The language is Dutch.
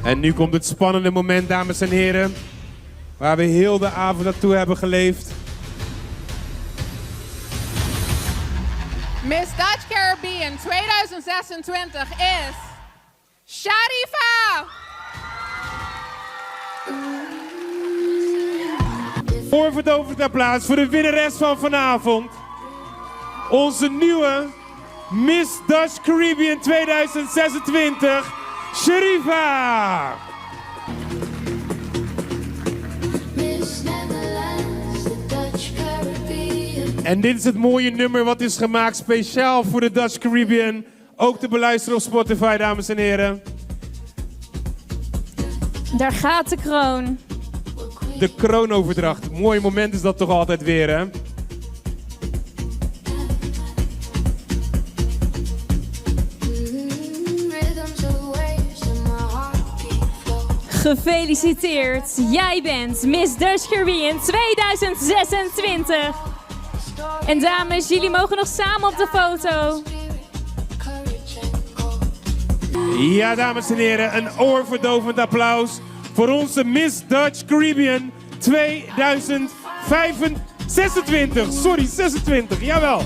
En nu komt het spannende moment, dames en heren, waar we heel de avond naartoe hebben geleefd. Miss Dutch Caribbean 2026 is Sharifa! Oorverdovend applaus voor de winnares van vanavond. Onze nieuwe Miss Dutch Caribbean 2026, Sharifa! En dit is het mooie nummer wat is gemaakt speciaal voor de Dutch Caribbean. Ook te beluisteren op Spotify, dames en heren. Daar gaat de kroon. De kroonoverdracht. Mooi moment is dat toch altijd weer, hè? Gefeliciteerd. Jij bent Miss Dutch Caribbean 2026. En dames, jullie mogen nog samen op de foto. Ja, dames en heren, een oorverdovend applaus voor onze Miss Dutch Caribbean 2026. Sorry, 26, jawel.